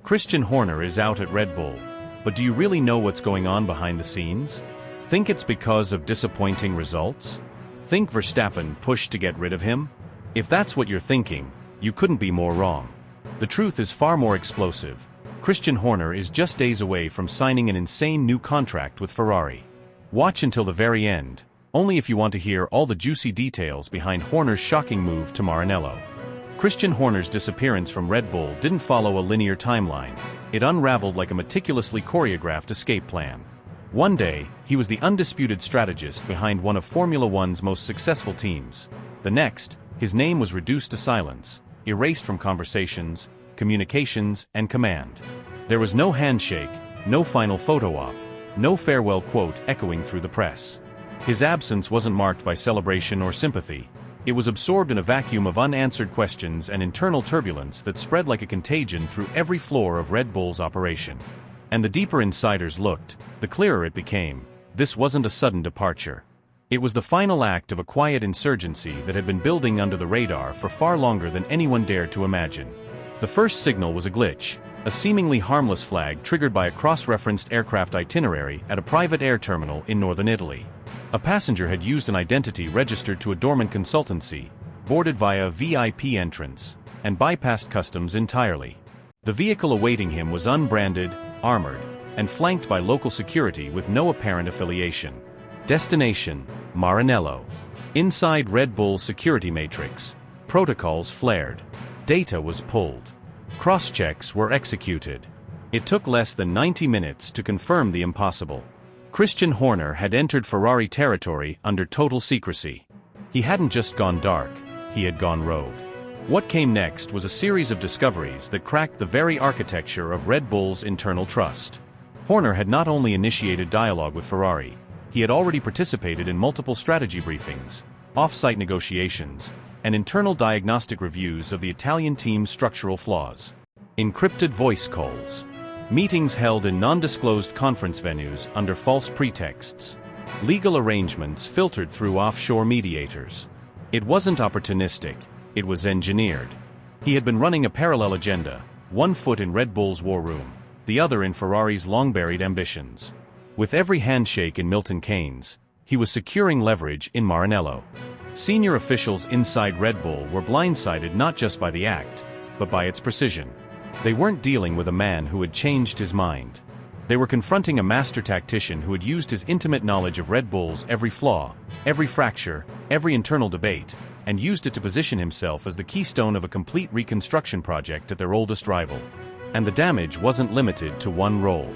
Christian Horner is out at Red Bull, but do you really know what's going on behind the scenes? Think it's because of disappointing results? Think Verstappen pushed to get rid of him? If that's what you're thinking, you couldn't be more wrong. The truth is far more explosive. Christian Horner is just days away from signing an insane new contract with Ferrari. Watch until the very end, only if you want to hear all the juicy details behind Horner's shocking move to Maranello. Christian Horner's disappearance from Red Bull didn't follow a linear timeline. It unraveled like a meticulously choreographed escape plan. One day, he was the undisputed strategist behind one of Formula One's most successful teams. The next, his name was reduced to silence, erased from conversations, communications, and command. There was no handshake, no final photo op, no farewell quote echoing through the press. His absence wasn't marked by celebration or sympathy. It was absorbed in a vacuum of unanswered questions and internal turbulence that spread like a contagion through every floor of Red Bull's operation. And the deeper insiders looked, the clearer it became. This wasn't a sudden departure. It was the final act of a quiet insurgency that had been building under the radar for far longer than anyone dared to imagine. The first signal was a glitch, a seemingly harmless flag triggered by a cross-referenced aircraft itinerary at a private air terminal in northern Italy. A passenger had used an identity registered to a dormant consultancy, boarded via VIP entrance, and bypassed customs entirely. The vehicle awaiting him was unbranded, armored, and flanked by local security with no apparent affiliation. Destination: Maranello. Inside Red Bull's security matrix, protocols flared. Data was pulled. Cross-checks were executed. It took less than 90 minutes to confirm the impossible. Christian Horner had entered Ferrari territory under total secrecy. He hadn't just gone dark, he had gone rogue. What came next was a series of discoveries that cracked the very architecture of Red Bull's internal trust. Horner had not only initiated dialogue with Ferrari, he had already participated in multiple strategy briefings, off-site negotiations, and internal diagnostic reviews of the Italian team's structural flaws. Encrypted voice calls. Meetings held in non-disclosed conference venues under false pretexts. Legal arrangements filtered through offshore mediators. It wasn't opportunistic, it was engineered. He had been running a parallel agenda, one foot in Red Bull's war room, the other in Ferrari's long-buried ambitions. With every handshake in Milton Keynes, he was securing leverage in Maranello. Senior officials inside Red Bull were blindsided not just by the act, but by its precision. They weren't dealing with a man who had changed his mind. They were confronting a master tactician who had used his intimate knowledge of Red Bull's every flaw, every fracture, every internal debate, and used it to position himself as the keystone of a complete reconstruction project at their oldest rival. And the damage wasn't limited to one role.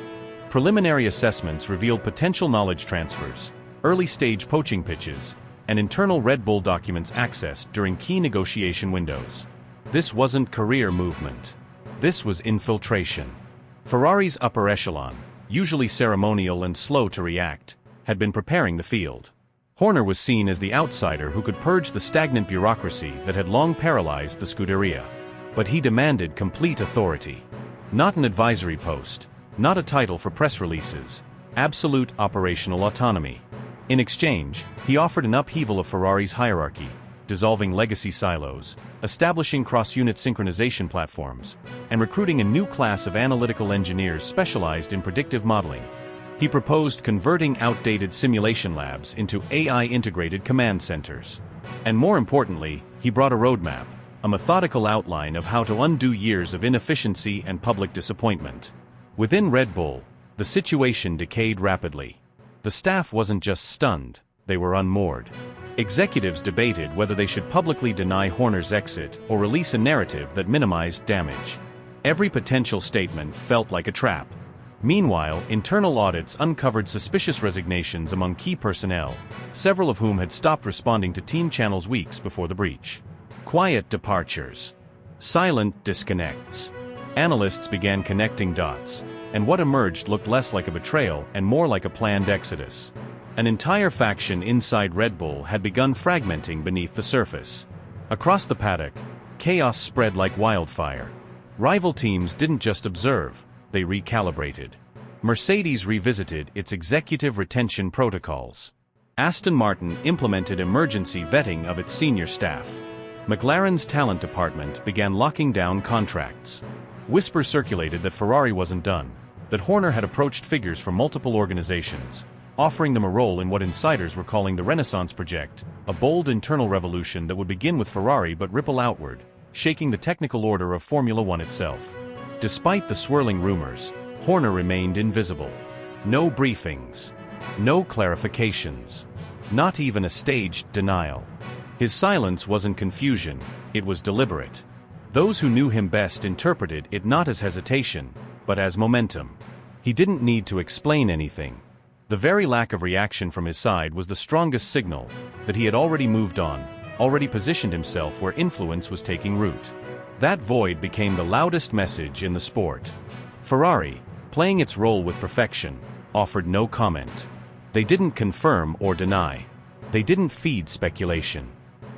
Preliminary assessments revealed potential knowledge transfers, early-stage poaching pitches, and internal Red Bull documents accessed during key negotiation windows. This wasn't career movement. This was infiltration. Ferrari's upper echelon, usually ceremonial and slow to react, had been preparing the field. Horner was seen as the outsider who could purge the stagnant bureaucracy that had long paralyzed the Scuderia. But he demanded complete authority. Not an advisory post, not a title for press releases, absolute operational autonomy. In exchange, he offered an upheaval of Ferrari's hierarchy, dissolving legacy silos, establishing cross-unit synchronization platforms, and recruiting a new class of analytical engineers specialized in predictive modeling. He proposed converting outdated simulation labs into AI-integrated command centers. And more importantly, he brought a roadmap, a methodical outline of how to undo years of inefficiency and public disappointment. Within Red Bull, the situation decayed rapidly. The staff wasn't just stunned, they were unmoored. Executives debated whether they should publicly deny Horner's exit or release a narrative that minimized damage. Every potential statement felt like a trap. Meanwhile, internal audits uncovered suspicious resignations among key personnel, several of whom had stopped responding to team channels weeks before the breach. Quiet departures. Silent disconnects. Analysts began connecting dots, and what emerged looked less like a betrayal and more like a planned exodus. An entire faction inside Red Bull had begun fragmenting beneath the surface. Across the paddock, chaos spread like wildfire. Rival teams didn't just observe, they recalibrated. Mercedes revisited its executive retention protocols. Aston Martin implemented emergency vetting of its senior staff. McLaren's talent department began locking down contracts. Whispers circulated that Ferrari wasn't done, that Horner had approached figures from multiple organizations, offering them a role in what insiders were calling the Renaissance Project, a bold internal revolution that would begin with Ferrari but ripple outward, shaking the technical order of Formula One itself. Despite the swirling rumors, Horner remained invisible. No briefings. No clarifications. Not even a staged denial. His silence wasn't confusion, it was deliberate. Those who knew him best interpreted it not as hesitation, but as momentum. He didn't need to explain anything. The very lack of reaction from his side was the strongest signal that he had already moved on, already positioned himself where influence was taking root. That void became the loudest message in the sport. Ferrari, playing its role with perfection, offered no comment. They didn't confirm or deny. They didn't feed speculation.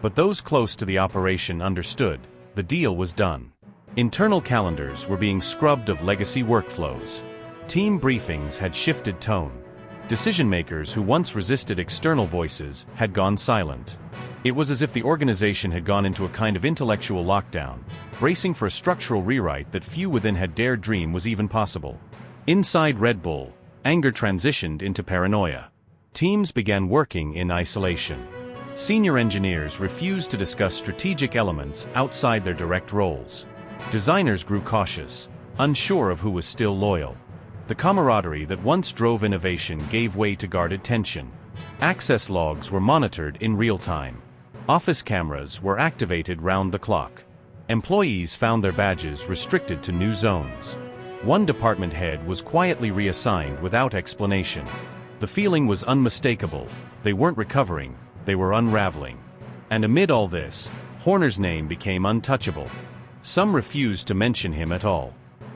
But those close to the operation understood, the deal was done. Internal calendars were being scrubbed of legacy workflows. Team briefings had shifted tone. Decision-makers who once resisted external voices had gone silent. It was as if the organization had gone into a kind of intellectual lockdown, bracing for a structural rewrite that few within had dared dream was even possible. Inside Red Bull, anger transitioned into paranoia. Teams began working in isolation. Senior engineers refused to discuss strategic elements outside their direct roles. Designers grew cautious, unsure of who was still loyal. The camaraderie that once drove innovation gave way to guarded tension. Access logs were monitored in real time. Office cameras were activated round the clock. Employees found their badges restricted to new zones. One department head was quietly reassigned without explanation. The feeling was unmistakable. They weren't recovering, they were unraveling. And amid all this, Horner's name became untouchable. Some refused to mention him at all.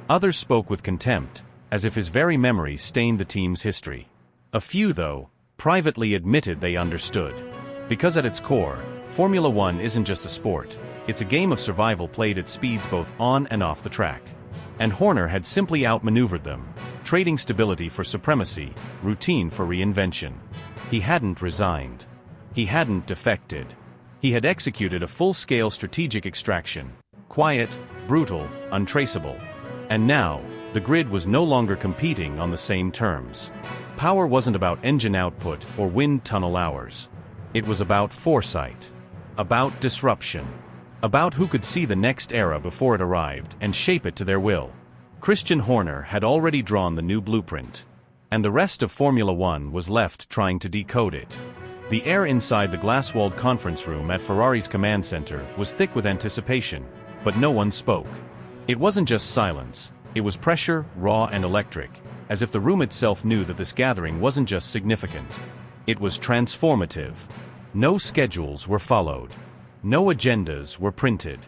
Others spoke with contempt, as if his very memory stained the team's history. A few, though, privately admitted they understood. Because at its core, Formula One isn't just a sport, it's a game of survival played at speeds both on and off the track. And Horner had simply outmaneuvered them, trading stability for supremacy, routine for reinvention. He hadn't resigned. He hadn't defected. He had executed a full-scale strategic extraction, quiet, brutal, untraceable. And now, the grid was no longer competing on the same terms. Power wasn't about engine output or wind tunnel hours. It was about foresight. About disruption. About who could see the next era before it arrived and shape it to their will. Christian Horner had already drawn the new blueprint. And the rest of Formula One was left trying to decode it. The air inside the glass-walled conference room at Ferrari's command center was thick with anticipation, but no one spoke. It wasn't just silence. It was pressure, raw and electric, as if the room itself knew that this gathering wasn't just significant. It was transformative. No schedules were followed. No agendas were printed.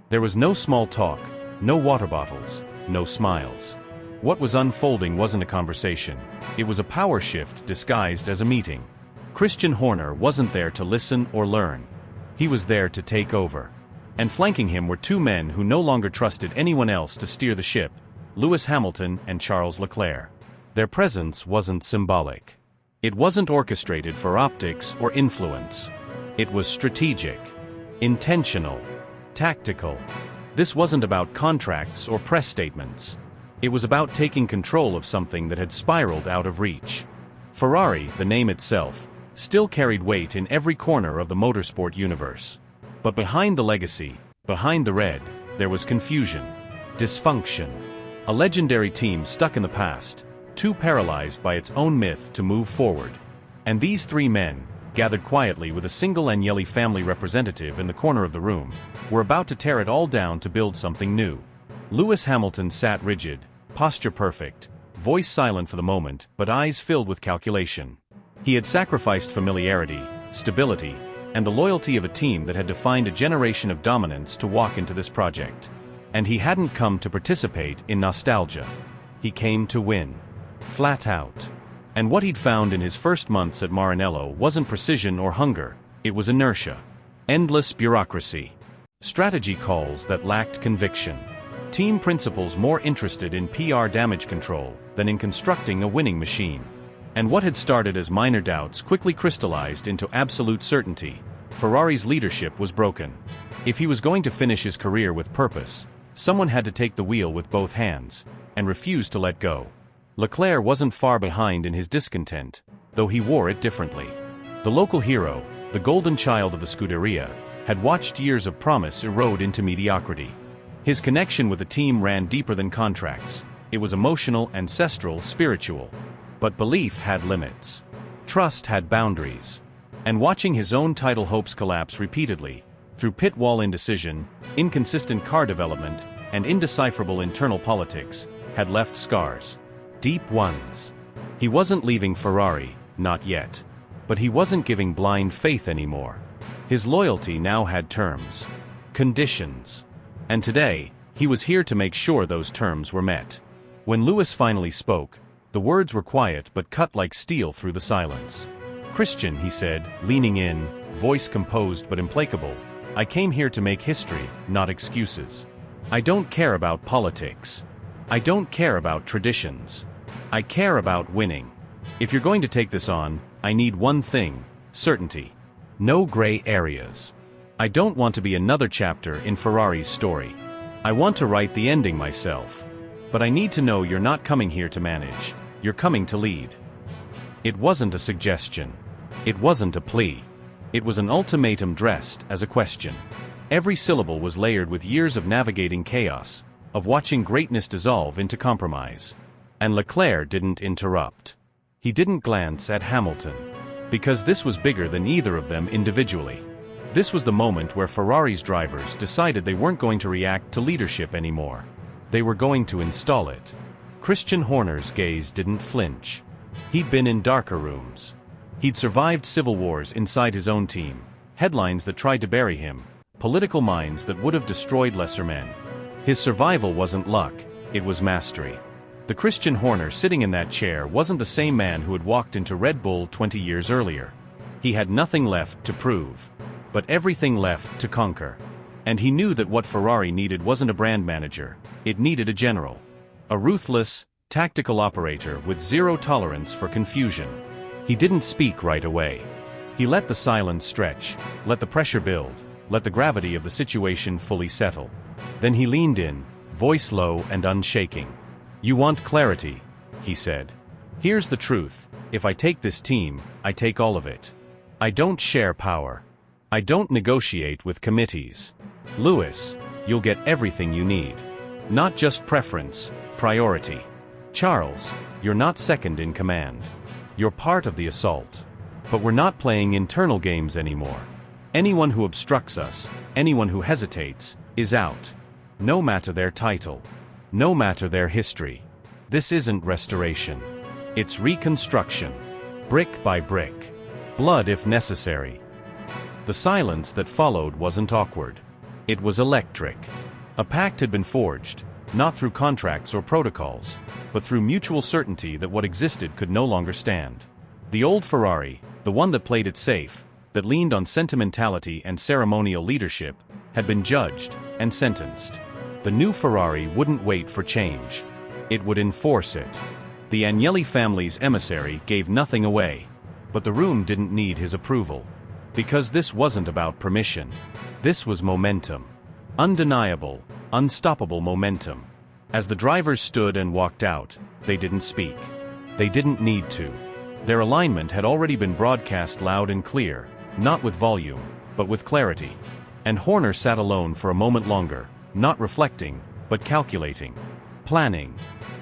There was no small talk, no water bottles, no smiles. What was unfolding wasn't a conversation. It was a power shift disguised as a meeting. Christian Horner wasn't there to listen or learn. He was there to take over. And flanking him were two men who no longer trusted anyone else to steer the ship, Lewis Hamilton and Charles Leclerc. Their presence wasn't symbolic. It wasn't orchestrated for optics or influence. It was strategic, intentional, tactical. This wasn't about contracts or press statements. It was about taking control of something that had spiraled out of reach. Ferrari, the name itself, still carried weight in every corner of the motorsport universe. But behind the legacy, behind the red, there was confusion, dysfunction. A legendary team stuck in the past, too paralyzed by its own myth to move forward. And these three men, gathered quietly with a single Agnelli family representative in the corner of the room, were about to tear it all down to build something new. Lewis Hamilton sat rigid, posture perfect, voice silent for the moment, but eyes filled with calculation. He had sacrificed familiarity, stability, and the loyalty of a team that had defined a generation of dominance to walk into this project. And he hadn't come to participate in nostalgia. He came to win. Flat out. And what he'd found in his first months at Maranello wasn't precision or hunger, it was inertia. Endless bureaucracy. Strategy calls that lacked conviction. Team principals more interested in PR damage control than in constructing a winning machine. And what had started as minor doubts quickly crystallized into absolute certainty. Ferrari's leadership was broken. If he was going to finish his career with purpose, Someone had to take the wheel with both hands, and refuse to let go. Leclerc wasn't far behind in his discontent, though he wore it differently. The local hero, the golden child of the Scuderia, had watched years of promise erode into mediocrity. His connection with the team ran deeper than contracts. It was emotional, ancestral, spiritual. But belief had limits. Trust had boundaries. And watching his own title hopes collapse repeatedly, through pit wall indecision, inconsistent car development, and indecipherable internal politics, had left scars. Deep ones. He wasn't leaving Ferrari, not yet. But he wasn't giving blind faith anymore. His loyalty now had terms. Conditions. And today, he was here to make sure those terms were met. When Lewis finally spoke, the words were quiet but cut like steel through the silence. "Christian," he said, leaning in, voice composed but implacable, "I came here to make history, not excuses. I don't care about politics. I don't care about traditions. I care about winning. If you're going to take this on, I need one thing: certainty. No gray areas. I don't want to be another chapter in Ferrari's story. I want to write the ending myself. But I need to know you're not coming here to manage. You're coming to lead." It wasn't a suggestion. It wasn't a plea. It was an ultimatum dressed as a question. Every syllable was layered with years of navigating chaos, of watching greatness dissolve into compromise. And Leclerc didn't interrupt. He didn't glance at Hamilton. Because this was bigger than either of them individually. This was the moment where Ferrari's drivers decided they weren't going to react to leadership anymore. They were going to install it. Christian Horner's gaze didn't flinch. He'd been in darker rooms. He'd survived civil wars inside his own team, headlines that tried to bury him, political minds that would have destroyed lesser men. His survival wasn't luck, it was mastery. The Christian Horner sitting in that chair wasn't the same man who had walked into Red Bull 20 years earlier. He had nothing left to prove, but everything left to conquer. And he knew that what Ferrari needed wasn't a brand manager, it needed a general. A ruthless, tactical operator with zero tolerance for confusion. He didn't speak right away. He let the silence stretch, let the pressure build, let the gravity of the situation fully settle. Then he leaned in, voice low and unshaking. "You want clarity," he said. "Here's the truth: if I take this team, I take all of it. I don't share power. I don't negotiate with committees. Lewis, you'll get everything you need. Not just preference, priority. Charles, you're not second in command. You're part of the assault. But we're not playing internal games anymore. Anyone who obstructs us, anyone who hesitates, is out. No matter their title. No matter their history. This isn't restoration. It's reconstruction. Brick by brick. Blood if necessary." The silence that followed wasn't awkward. It was electric. A pact had been forged, not through contracts or protocols, but through mutual certainty that what existed could no longer stand. The old Ferrari, the one that played it safe, that leaned on sentimentality and ceremonial leadership, had been judged and sentenced. The new Ferrari wouldn't wait for change. It would enforce it. The Agnelli family's emissary gave nothing away. But the room didn't need his approval. Because this wasn't about permission. This was momentum. Undeniable, unstoppable momentum. As the drivers stood and walked out, they didn't speak. They didn't need to. Their alignment had already been broadcast loud and clear, not with volume, but with clarity. And Horner sat alone for a moment longer, not reflecting, but calculating. Planning.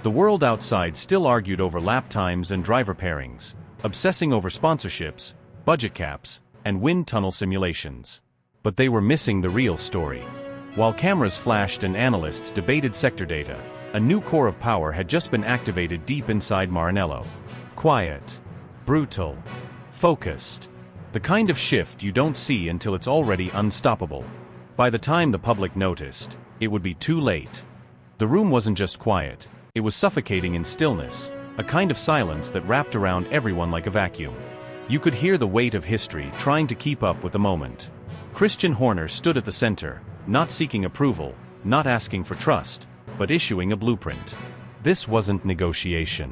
The world outside still argued over lap times and driver pairings, obsessing over sponsorships, budget caps, and wind tunnel simulations. But they were missing the real story. While cameras flashed and analysts debated sector data, a new core of power had just been activated deep inside Maranello. Quiet. Brutal. Focused. The kind of shift you don't see until it's already unstoppable. By the time the public noticed, it would be too late. The room wasn't just quiet, it was suffocating in stillness, a kind of silence that wrapped around everyone like a vacuum. You could hear the weight of history trying to keep up with the moment. Christian Horner stood at the center, not seeking approval, not asking for trust, but issuing a blueprint. This wasn't negotiation.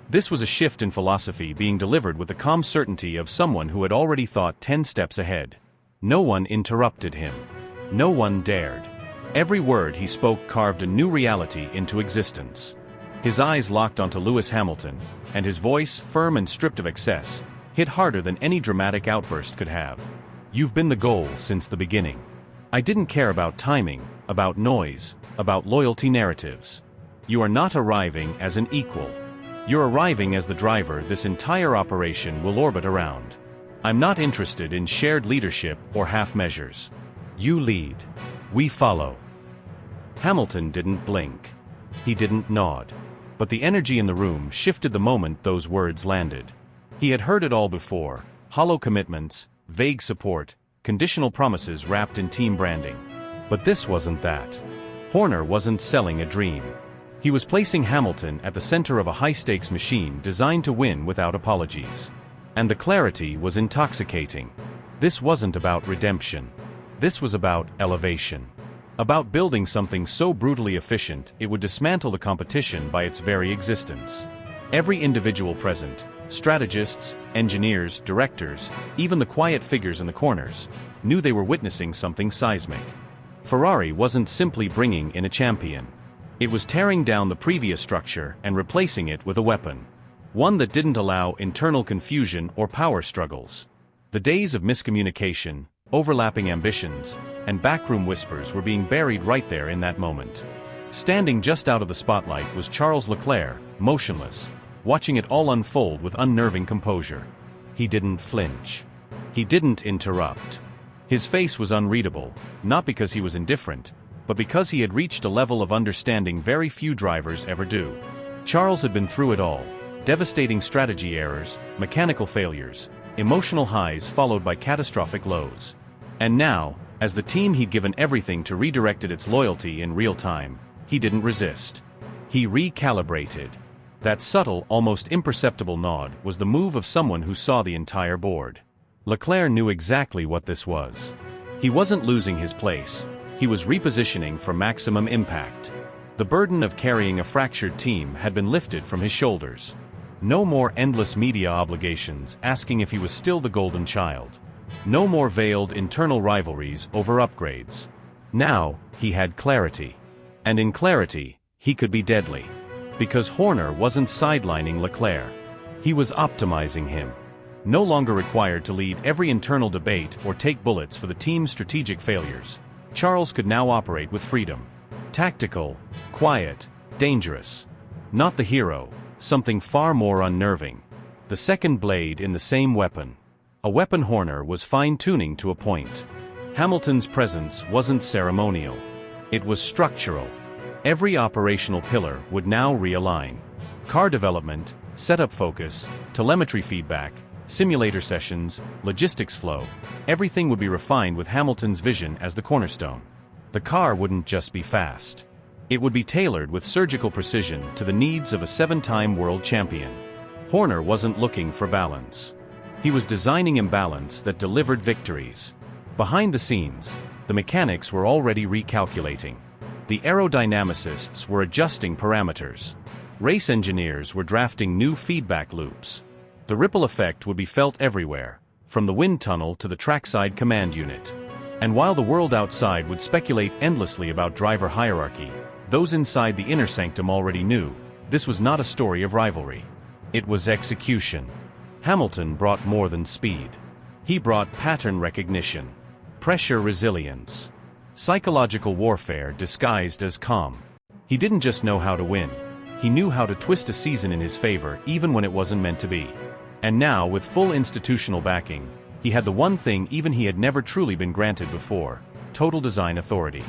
This was a shift in philosophy being delivered with the calm certainty of someone who had already thought 10 steps ahead. No one interrupted him. No one dared. Every word he spoke carved a new reality into existence. His eyes locked onto Lewis Hamilton, and his voice, firm and stripped of excess, hit harder than any dramatic outburst could have. "You've been the goal since the beginning. I didn't care about timing, about noise, about loyalty narratives. You are not arriving as an equal. You're arriving as the driver this entire operation will orbit around. I'm not interested in shared leadership or half measures. You lead. We follow." Hamilton didn't blink. He didn't nod. But the energy in the room shifted the moment those words landed. He had heard it all before: hollow commitments, vague support, conditional promises wrapped in team branding. But this wasn't that. Horner wasn't selling a dream. He was placing Hamilton at the center of a high-stakes machine designed to win without apologies. And the clarity was intoxicating. This wasn't about redemption. This was about elevation. About building something so brutally efficient it would dismantle the competition by its very existence. Every individual present, strategists, engineers, directors, even the quiet figures in the corners, knew they were witnessing something seismic. Ferrari wasn't simply bringing in a champion. It was tearing down the previous structure and replacing it with a weapon. One that didn't allow internal confusion or power struggles. The days of miscommunication, overlapping ambitions, and backroom whispers were being buried right there in that moment. Standing just out of the spotlight was Charles Leclerc, motionless, watching it all unfold with unnerving composure. He didn't flinch. He didn't interrupt. His face was unreadable, not because he was indifferent, but because he had reached a level of understanding very few drivers ever do. Charles had been through it all: devastating strategy errors, mechanical failures, emotional highs followed by catastrophic lows. And now, as the team he'd given everything to redirected its loyalty in real time, he didn't resist. He recalibrated. That subtle, almost imperceptible nod was the move of someone who saw the entire board. Leclerc knew exactly what this was. He wasn't losing his place. He was repositioning for maximum impact. The burden of carrying a fractured team had been lifted from his shoulders. No more endless media obligations asking if he was still the golden child. No more veiled internal rivalries over upgrades. Now, he had clarity. And in clarity, he could be deadly. Because Horner wasn't sidelining Leclerc. He was optimizing him. No longer required to lead every internal debate or take bullets for the team's strategic failures, Charles could now operate with freedom. Tactical, quiet, dangerous. Not the hero, something far more unnerving. The second blade in the same weapon. A weapon Horner was fine-tuning to a point. Hamilton's presence wasn't ceremonial. It was structural. Every operational pillar would now realign. Car development, setup focus, telemetry feedback, simulator sessions, logistics flow, everything would be refined with Hamilton's vision as the cornerstone. The car wouldn't just be fast. It would be tailored with surgical precision to the needs of a 7-time world champion. Horner wasn't looking for balance. He was designing imbalance that delivered victories. Behind the scenes, the mechanics were already recalculating. The aerodynamicists were adjusting parameters. Race engineers were drafting new feedback loops. The ripple effect would be felt everywhere, from the wind tunnel to the trackside command unit. And while the world outside would speculate endlessly about driver hierarchy, those inside the inner sanctum already knew this was not a story of rivalry. It was execution. Hamilton brought more than speed. He brought pattern recognition, pressure resilience, psychological warfare disguised as calm. He didn't just know how to win. He knew how to twist a season in his favor even when it wasn't meant to be. And now, with full institutional backing, he had the one thing even he had never truly been granted before: total design authority.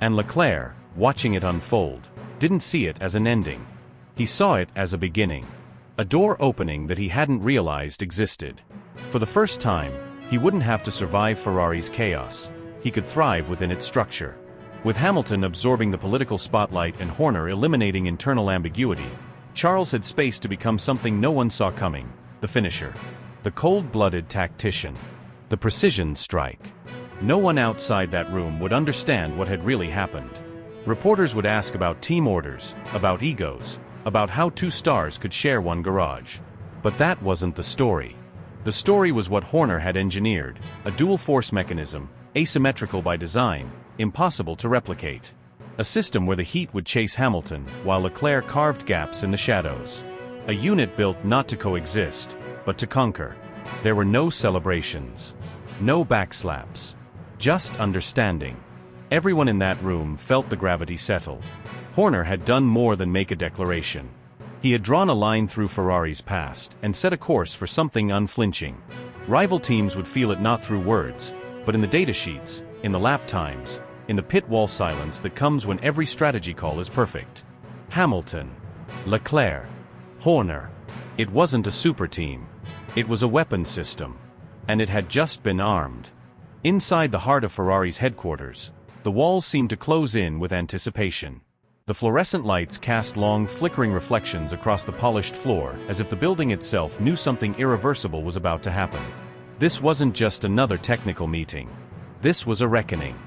And Leclerc, watching it unfold, didn't see it as an ending. He saw it as a beginning. A door opening that he hadn't realized existed. For the first time, he wouldn't have to survive Ferrari's chaos. He could thrive within its structure. With Hamilton absorbing the political spotlight and Horner eliminating internal ambiguity, Charles had space to become something no one saw coming: the finisher. The cold-blooded tactician. The precision strike. No one outside that room would understand what had really happened. Reporters would ask about team orders, about egos, about how 2 stars could share one garage. But that wasn't the story. The story was what Horner had engineered: a dual-force mechanism, asymmetrical by design, impossible to replicate. A system where the heat would chase Hamilton, while Leclerc carved gaps in the shadows. A unit built not to coexist, but to conquer. There were no celebrations. No backslaps. Just understanding. Everyone in that room felt the gravity settle. Horner had done more than make a declaration. He had drawn a line through Ferrari's past and set a course for something unflinching. Rival teams would feel it not through words, but in the datasheets, in the lap times, in the pit wall silence that comes when every strategy call is perfect. Hamilton. Leclerc. Horner. It wasn't a super team. It was a weapon system. And it had just been armed. Inside the heart of Ferrari's headquarters, the walls seemed to close in with anticipation. The fluorescent lights cast long, flickering reflections across the polished floor, as if the building itself knew something irreversible was about to happen. This wasn't just another technical meeting. This was a reckoning.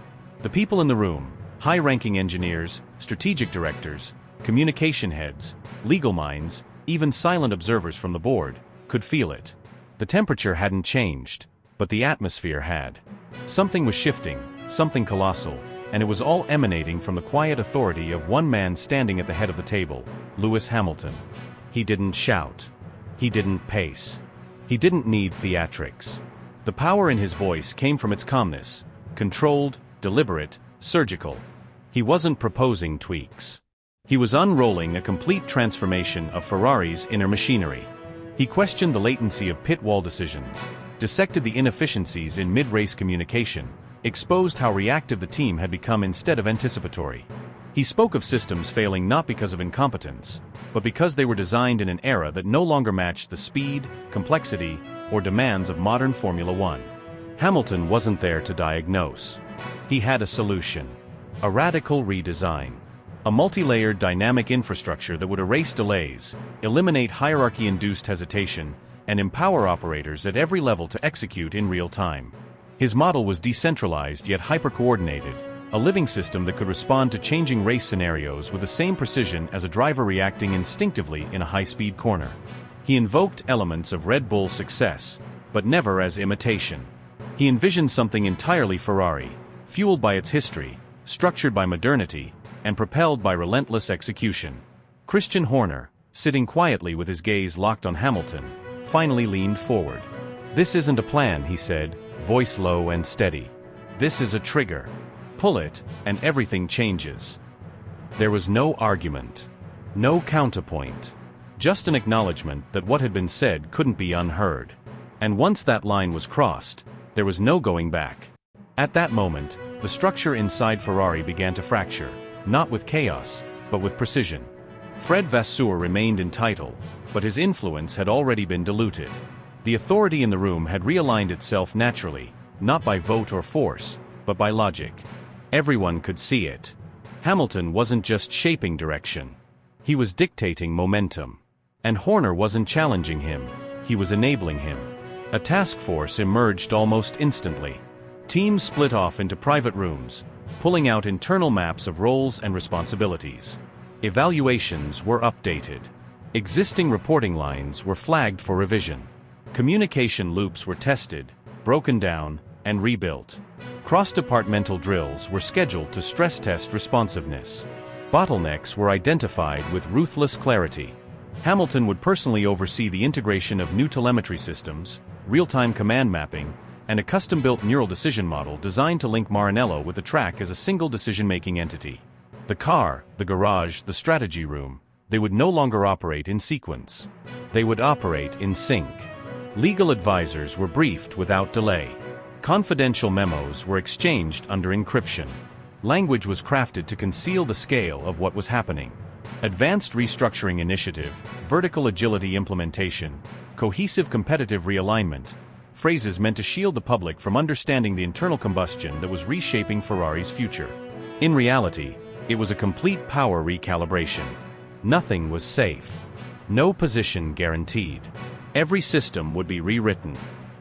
The people in the room, high-ranking engineers, strategic directors, communication heads, legal minds, even silent observers from the board, could feel it. The temperature hadn't changed, but the atmosphere had. Something was shifting, something colossal, and it was all emanating from the quiet authority of one man standing at the head of the table, Lewis Hamilton. He didn't shout. He didn't pace. He didn't need theatrics. The power in his voice came from its calmness, controlled, deliberate, surgical. He wasn't proposing tweaks. He was unrolling a complete transformation of Ferrari's inner machinery. He questioned the latency of pit wall decisions, dissected the inefficiencies in mid-race communication, exposed how reactive the team had become instead of anticipatory. He spoke of systems failing not because of incompetence, but because they were designed in an era that no longer matched the speed, complexity, or demands of modern Formula One. Hamilton wasn't there to diagnose. He had a solution. A radical redesign. A multi-layered dynamic infrastructure that would erase delays, eliminate hierarchy-induced hesitation, and empower operators at every level to execute in real time. His model was decentralized yet hyper-coordinated, a living system that could respond to changing race scenarios with the same precision as a driver reacting instinctively in a high-speed corner. He invoked elements of Red Bull's success, but never as imitation. He envisioned something entirely Ferrari, fueled by its history, structured by modernity, and propelled by relentless execution. Christian Horner, sitting quietly with his gaze locked on Hamilton, finally leaned forward. "This isn't a plan," he said, voice low and steady. "This is a trigger. Pull it, and everything changes." There was no argument. No counterpoint. Just an acknowledgement that what had been said couldn't be unheard. And once that line was crossed, there was no going back. At that moment, the structure inside Ferrari began to fracture. Not with chaos, but with precision. Fred Vasseur remained in title, but his influence had already been diluted. The authority in the room had realigned itself naturally, not by vote or force, but by logic. Everyone could see it. Hamilton wasn't just shaping direction. He was dictating momentum. And Horner wasn't challenging him, he was enabling him. A task force emerged almost instantly. Teams split off into private rooms, pulling out internal maps of roles and responsibilities. Evaluations were updated. Existing reporting lines were flagged for revision. Communication loops were tested, broken down, and rebuilt. Cross-departmental drills were scheduled to stress-test responsiveness. Bottlenecks were identified with ruthless clarity. Hamilton would personally oversee the integration of new telemetry systems, real-time command mapping, and a custom-built neural decision model designed to link Maranello with the track as a single decision-making entity. The car, the garage, the strategy room, they would no longer operate in sequence. They would operate in sync. Legal advisors were briefed without delay. Confidential memos were exchanged under encryption. Language was crafted to conceal the scale of what was happening. Advanced restructuring initiative, vertical agility implementation, cohesive competitive realignment, phrases meant to shield the public from understanding the internal combustion that was reshaping Ferrari's future. In reality, it was a complete power recalibration. Nothing was safe. No position guaranteed. Every system would be rewritten.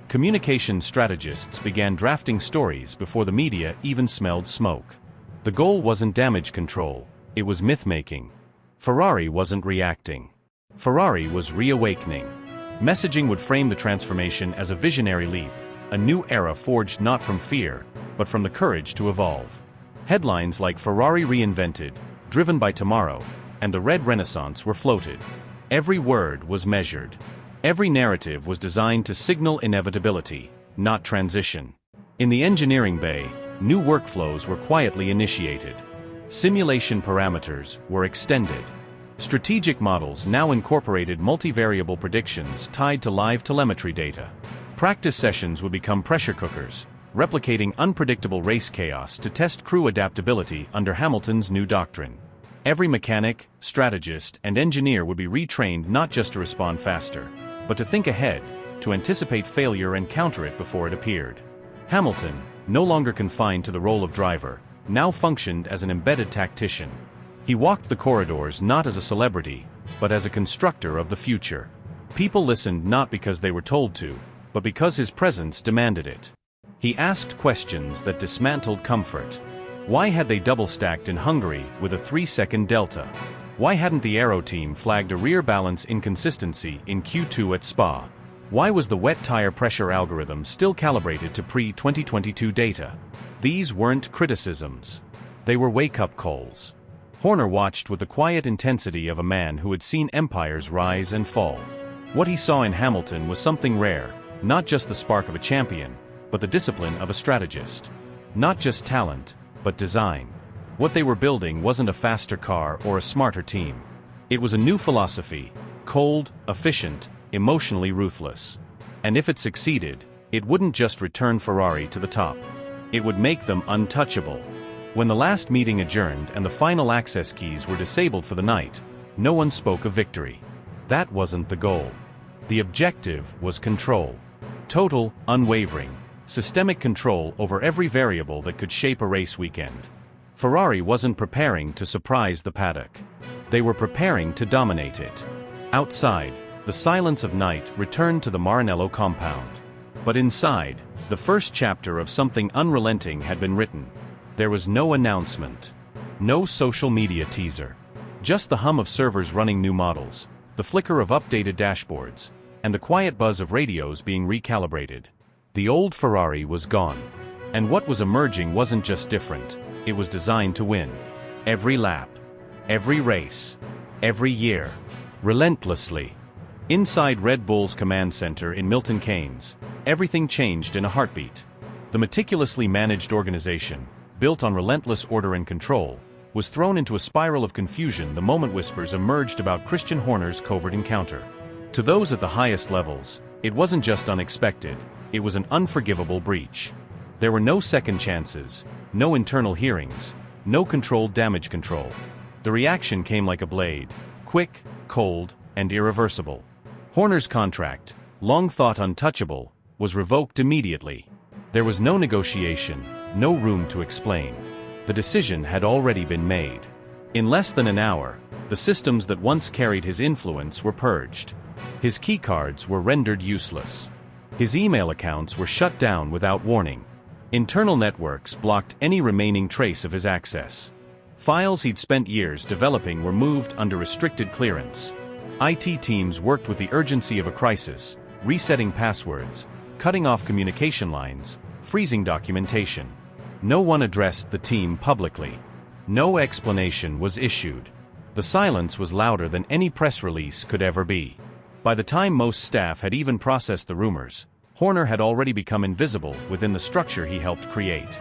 Communication strategists began drafting stories before the media even smelled smoke. The goal wasn't damage control, it was myth-making. Ferrari wasn't reacting. Ferrari was reawakening. Messaging would frame the transformation as a visionary leap, a new era forged not from fear, but from the courage to evolve. Headlines like "Ferrari reinvented," "Driven by tomorrow," and "The Red Renaissance" were floated. Every word was measured. Every narrative was designed to signal inevitability, not transition. In the engineering bay, new workflows were quietly initiated. Simulation parameters were extended. Strategic models now incorporated multivariable predictions tied to live telemetry data. Practice sessions would become pressure cookers, replicating unpredictable race chaos to test crew adaptability under Hamilton's new doctrine. Every mechanic, strategist, and engineer would be retrained not just to respond faster, but to think ahead, to anticipate failure and counter it before it appeared. Hamilton, no longer confined to the role of driver, now functioned as an embedded tactician. He walked the corridors not as a celebrity, but as a constructor of the future. People listened not because they were told to, but because his presence demanded it. He asked questions that dismantled comfort. Why had they double-stacked in Hungary with a 3-second delta? Why hadn't the Aero team flagged a rear balance inconsistency in Q2 at Spa? Why was the wet tire pressure algorithm still calibrated to pre-2022 data? These weren't criticisms. They were wake-up calls. Horner watched with the quiet intensity of a man who had seen empires rise and fall. What he saw in Hamilton was something rare, not just the spark of a champion, but the discipline of a strategist. Not just talent, but design. What they were building wasn't a faster car or a smarter team. It was a new philosophy, cold, efficient, emotionally ruthless. And if it succeeded, it wouldn't just return Ferrari to the top. It would make them untouchable. When the last meeting adjourned and the final access keys were disabled for the night, no one spoke of victory. That wasn't the goal. The objective was control. Total, unwavering, systemic control over every variable that could shape a race weekend. Ferrari wasn't preparing to surprise the paddock. They were preparing to dominate it. Outside, the silence of night returned to the Maranello compound. But inside, the first chapter of something unrelenting had been written. There was no announcement. No social media teaser. Just the hum of servers running new models, the flicker of updated dashboards, and the quiet buzz of radios being recalibrated. The old Ferrari was gone. And what was emerging wasn't just different, it was designed to win. Every lap. Every race. Every year. Relentlessly. Inside Red Bull's command center in Milton Keynes, everything changed in a heartbeat. The meticulously managed organization, built on relentless order and control, was thrown into a spiral of confusion the moment whispers emerged about Christian Horner's covert encounter. To those at the highest levels, it wasn't just unexpected, it was an unforgivable breach. There were no second chances, no internal hearings, no controlled damage control. The reaction came like a blade, quick, cold, and irreversible. Horner's contract, long thought untouchable, was revoked immediately. There was no negotiation, no room to explain. The decision had already been made. In less than an hour, the systems that once carried his influence were purged. His keycards were rendered useless. His email accounts were shut down without warning. Internal networks blocked any remaining trace of his access. Files he'd spent years developing were moved under restricted clearance. IT teams worked with the urgency of a crisis, resetting passwords, cutting off communication lines, freezing documentation. No one addressed the team publicly. No explanation was issued. The silence was louder than any press release could ever be. By the time most staff had even processed the rumors, Horner had already become invisible within the structure he helped create.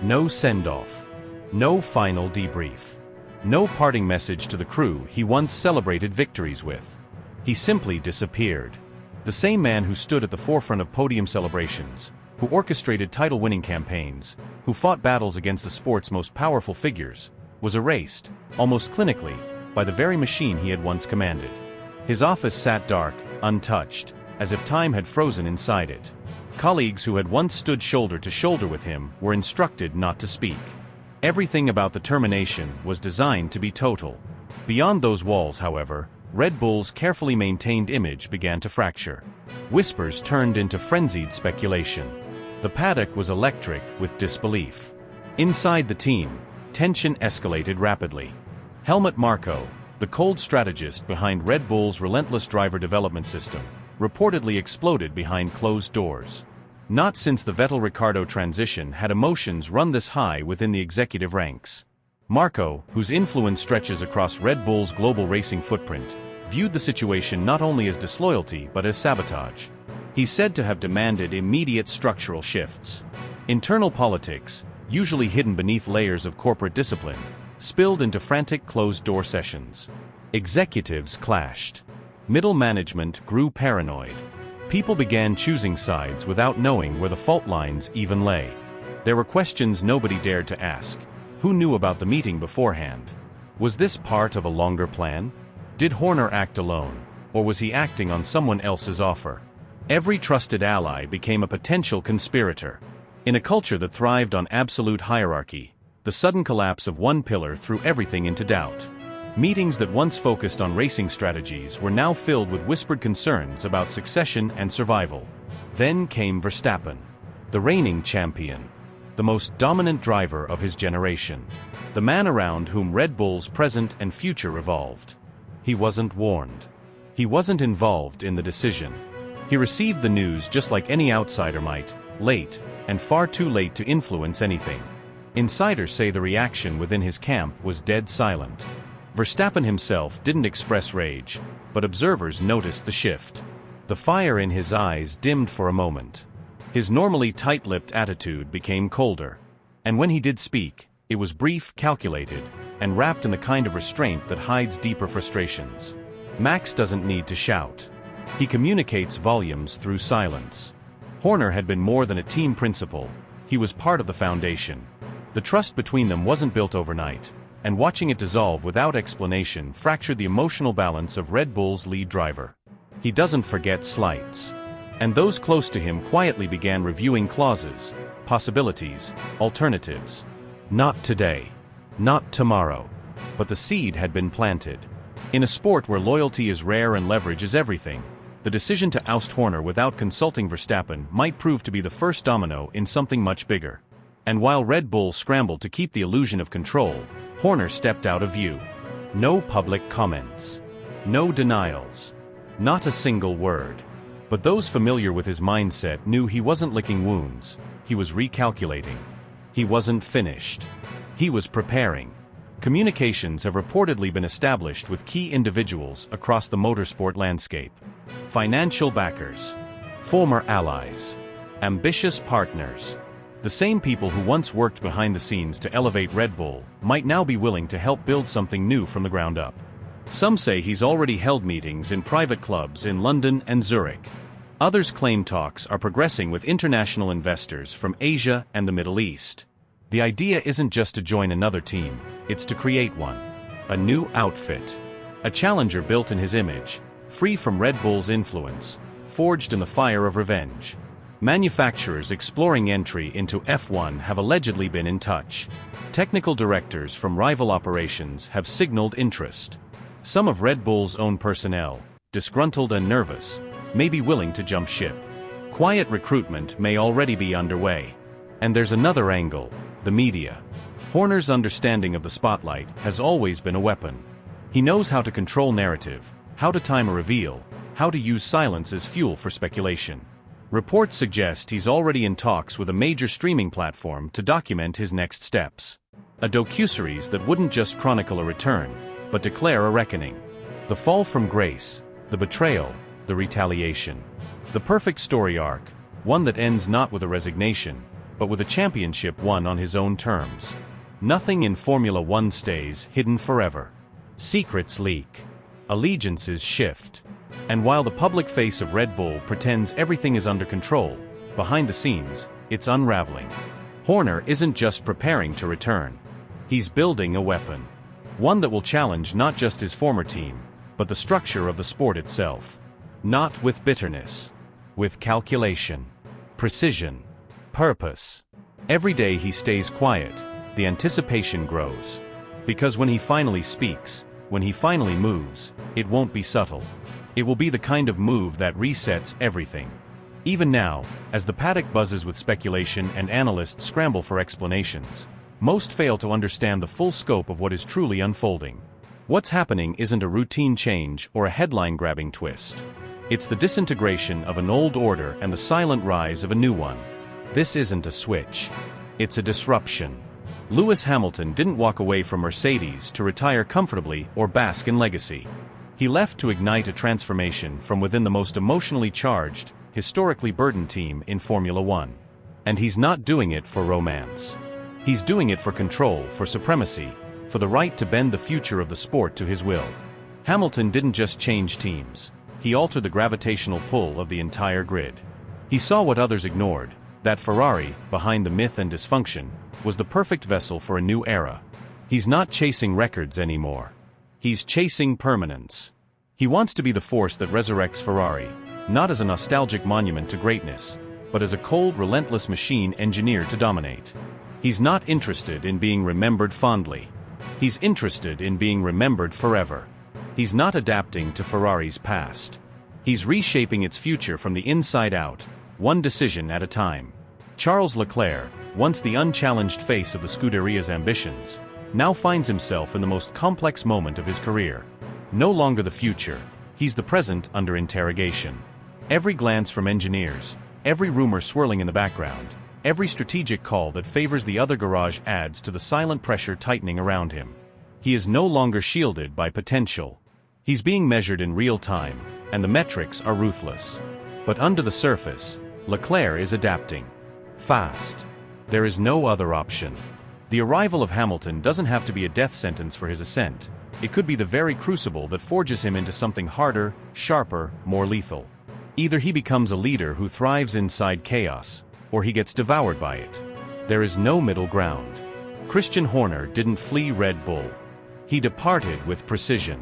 No send-off. No final debrief. No parting message to the crew he once celebrated victories with. He simply disappeared. The same man who stood at the forefront of podium celebrations, who orchestrated title-winning campaigns, who fought battles against the sport's most powerful figures, was erased, almost clinically, by the very machine he had once commanded. His office sat dark, untouched, as if time had frozen inside it. Colleagues who had once stood shoulder to shoulder with him were instructed not to speak. Everything about the termination was designed to be total. Beyond those walls, however, Red Bull's carefully maintained image began to fracture. Whispers turned into frenzied speculation. The paddock was electric with disbelief. Inside the team, tension escalated rapidly. Helmut Marko, the cold strategist behind Red Bull's relentless driver development system, reportedly exploded behind closed doors. Not since the Vettel-Ricciardo transition had emotions run this high within the executive ranks. Marco, whose influence stretches across Red Bull's global racing footprint, viewed the situation not only as disloyalty but as sabotage. He's said to have demanded immediate structural shifts. Internal politics, usually hidden beneath layers of corporate discipline, spilled into frantic closed-door sessions. Executives clashed. Middle management grew paranoid. People began choosing sides without knowing where the fault lines even lay. There were questions nobody dared to ask. Who knew about the meeting beforehand? Was this part of a longer plan? Did Horner act alone, or was he acting on someone else's offer? Every trusted ally became a potential conspirator. In a culture that thrived on absolute hierarchy, the sudden collapse of one pillar threw everything into doubt. Meetings that once focused on racing strategies were now filled with whispered concerns about succession and survival. Then came Verstappen, the reigning champion, the most dominant driver of his generation, the man around whom Red Bull's present and future revolved. He wasn't warned. He wasn't involved in the decision. He received the news just like any outsider might, late, and far too late to influence anything. Insiders say the reaction within his camp was dead silent. Verstappen himself didn't express rage, but observers noticed the shift. The fire in his eyes dimmed for a moment. His normally tight-lipped attitude became colder. And when he did speak, it was brief, calculated, and wrapped in the kind of restraint that hides deeper frustrations. Max doesn't need to shout. He communicates volumes through silence. Horner had been more than a team principal. He was part of the foundation. The trust between them wasn't built overnight, and watching it dissolve without explanation fractured the emotional balance of Red Bull's lead driver. He doesn't forget slights. And those close to him quietly began reviewing clauses, possibilities, alternatives. Not today. Not tomorrow. But the seed had been planted. In a sport where loyalty is rare and leverage is everything, the decision to oust Horner without consulting Verstappen might prove to be the first domino in something much bigger. And while Red Bull scrambled to keep the illusion of control, Horner stepped out of view. No public comments. No denials. Not a single word. But those familiar with his mindset knew he wasn't licking wounds. He was recalculating. He wasn't finished. He was preparing. Communications have reportedly been established with key individuals across the motorsport landscape. Financial backers. Former allies. Ambitious partners. The same people who once worked behind the scenes to elevate Red Bull might now be willing to help build something new from the ground up. Some say he's already held meetings in private clubs in London and Zurich. Others claim talks are progressing with international investors from Asia and the Middle East. The idea isn't just to join another team, it's to create one. A new outfit. A challenger built in his image, free from Red Bull's influence, forged in the fire of revenge. Manufacturers exploring entry into F1 have allegedly been in touch. Technical directors from rival operations have signaled interest. Some of Red Bull's own personnel, disgruntled and nervous, may be willing to jump ship. Quiet recruitment may already be underway. And there's another angle, the media. Horner's understanding of the spotlight has always been a weapon. He knows how to control narrative, how to time a reveal, how to use silence as fuel for speculation. Reports suggest he's already in talks with a major streaming platform to document his next steps. A docuseries that wouldn't just chronicle a return, but declare a reckoning. The fall from grace, the betrayal, the retaliation. The perfect story arc, one that ends not with a resignation, but with a championship won on his own terms. Nothing in Formula One stays hidden forever. Secrets leak. Allegiances shift. And while the public face of Red Bull pretends everything is under control, behind the scenes, it's unraveling. Horner isn't just preparing to return. He's building a weapon. One that will challenge not just his former team, but the structure of the sport itself. Not with bitterness. With calculation. Precision. Purpose. Every day he stays quiet, the anticipation grows. Because when he finally speaks, when he finally moves, it won't be subtle. It will be the kind of move that resets everything. Even now, as the paddock buzzes with speculation and analysts scramble for explanations, most fail to understand the full scope of what is truly unfolding. What's happening isn't a routine change or a headline-grabbing twist. It's the disintegration of an old order and the silent rise of a new one. This isn't a switch. It's a disruption. Lewis Hamilton didn't walk away from Mercedes to retire comfortably or bask in legacy. He left to ignite a transformation from within the most emotionally charged, historically burdened team in Formula One. And he's not doing it for romance. He's doing it for control, for supremacy, for the right to bend the future of the sport to his will. Hamilton didn't just change teams. He altered the gravitational pull of the entire grid. He saw what others ignored, that Ferrari, behind the myth and dysfunction, was the perfect vessel for a new era. He's not chasing records anymore. He's chasing permanence. He wants to be the force that resurrects Ferrari, not as a nostalgic monument to greatness, but as a cold, relentless machine engineered to dominate. He's not interested in being remembered fondly. He's interested in being remembered forever. He's not adapting to Ferrari's past. He's reshaping its future from the inside out, one decision at a time. Charles Leclerc, once the unchallenged face of the Scuderia's ambitions, now finds himself in the most complex moment of his career. No longer the future, he's the present under interrogation. Every glance from engineers, every rumor swirling in the background, every strategic call that favors the other garage adds to the silent pressure tightening around him. He is no longer shielded by potential. He's being measured in real time, and the metrics are ruthless. But under the surface, Leclerc is adapting. Fast. There is no other option. The arrival of Hamilton doesn't have to be a death sentence for his ascent. It could be the very crucible that forges him into something harder, sharper, more lethal. Either he becomes a leader who thrives inside chaos, or he gets devoured by it. There is no middle ground. Christian Horner didn't flee Red Bull. He departed with precision.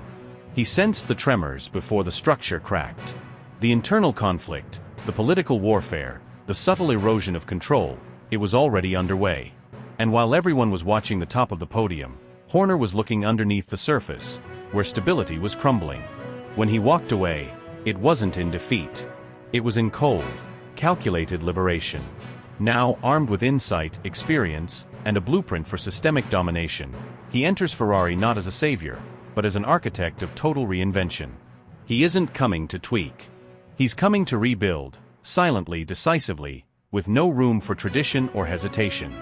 He sensed the tremors before the structure cracked. The internal conflict, the political warfare, the subtle erosion of control, it was already underway. And while everyone was watching the top of the podium, Horner was looking underneath the surface, where stability was crumbling. When he walked away, it wasn't in defeat. It was in cold, calculated liberation. Now, armed with insight, experience, and a blueprint for systemic domination, he enters Ferrari not as a savior, but as an architect of total reinvention. He isn't coming to tweak. He's coming to rebuild, silently, decisively, with no room for tradition or hesitation.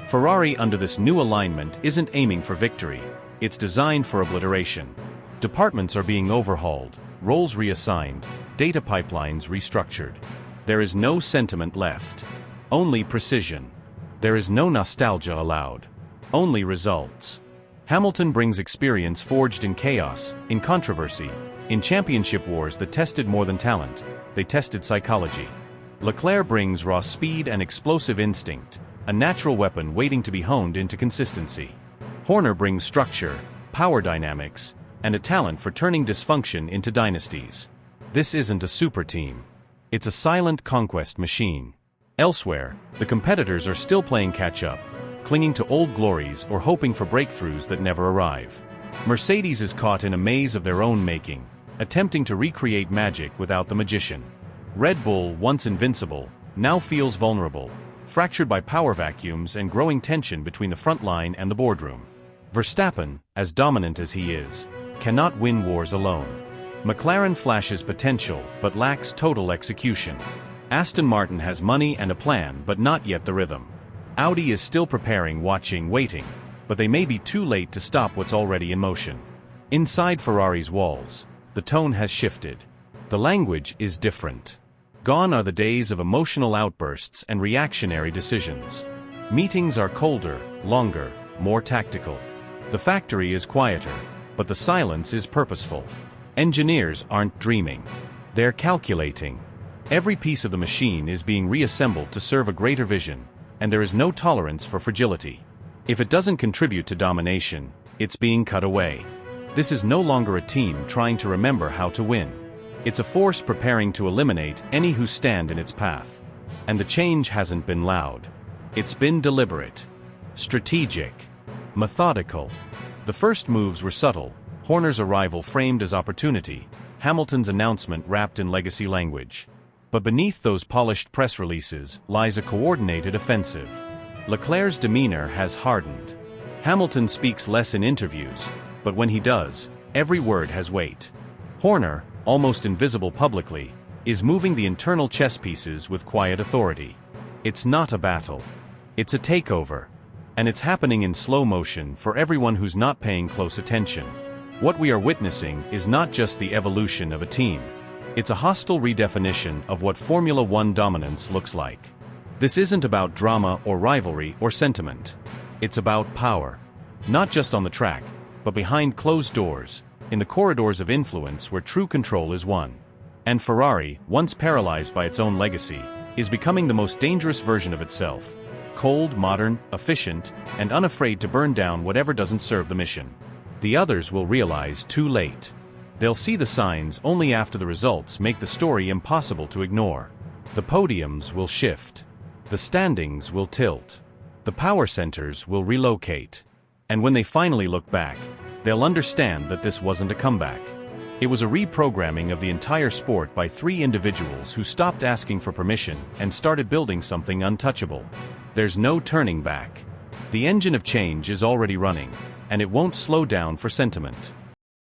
Ferrari under this new alignment isn't aiming for victory, it's designed for obliteration. Departments are being overhauled, roles reassigned, data pipelines restructured. There is no sentiment left. Only precision. There is no nostalgia allowed. Only results. Hamilton brings experience forged in chaos, in controversy, in championship wars that tested more than talent, they tested psychology. Leclerc brings raw speed and explosive instinct, a natural weapon waiting to be honed into consistency. Horner brings structure, power dynamics, and a talent for turning dysfunction into dynasties. This isn't a super team. It's a silent conquest machine. Elsewhere, the competitors are still playing catch-up, clinging to old glories or hoping for breakthroughs that never arrive. Mercedes is caught in a maze of their own making, attempting to recreate magic without the magician. Red Bull, once invincible, now feels vulnerable, fractured by power vacuums and growing tension between the front line and the boardroom. Verstappen, as dominant as he is, cannot win wars alone. McLaren flashes potential but lacks total execution. Aston Martin has money and a plan but not yet the rhythm. Audi is still preparing, watching, waiting, but they may be too late to stop what's already in motion. Inside Ferrari's walls, the tone has shifted. The language is different. Gone are the days of emotional outbursts and reactionary decisions. Meetings are colder, longer, more tactical. The factory is quieter, but the silence is purposeful. Engineers aren't dreaming. They're calculating. Every piece of the machine is being reassembled to serve a greater vision, and there is no tolerance for fragility. If it doesn't contribute to domination, it's being cut away. This is no longer a team trying to remember how to win. It's a force preparing to eliminate any who stand in its path. And the change hasn't been loud. It's been deliberate, strategic, methodical. The first moves were subtle, Horner's arrival framed as opportunity, Hamilton's announcement wrapped in legacy language. But beneath those polished press releases lies a coordinated offensive. Leclerc's demeanor has hardened. Hamilton speaks less in interviews, but when he does, every word has weight. Horner, almost invisible publicly, is moving the internal chess pieces with quiet authority. It's not a battle. It's a takeover. And it's happening in slow motion for everyone who's not paying close attention. What we are witnessing is not just the evolution of a team. It's a hostile redefinition of what Formula One dominance looks like. This isn't about drama or rivalry or sentiment. It's about power. Not just on the track, but behind closed doors, in the corridors of influence where true control is won. And Ferrari, once paralyzed by its own legacy, is becoming the most dangerous version of itself. Cold, modern, efficient, and unafraid to burn down whatever doesn't serve the mission. The others will realize too late. They'll see the signs only after the results make the story impossible to ignore. The podiums will shift. The standings will tilt. The power centers will relocate. And when they finally look back, they'll understand that this wasn't a comeback. It was a reprogramming of the entire sport by 3 individuals who stopped asking for permission and started building something untouchable. There's no turning back. The engine of change is already running, and it won't slow down for sentiment.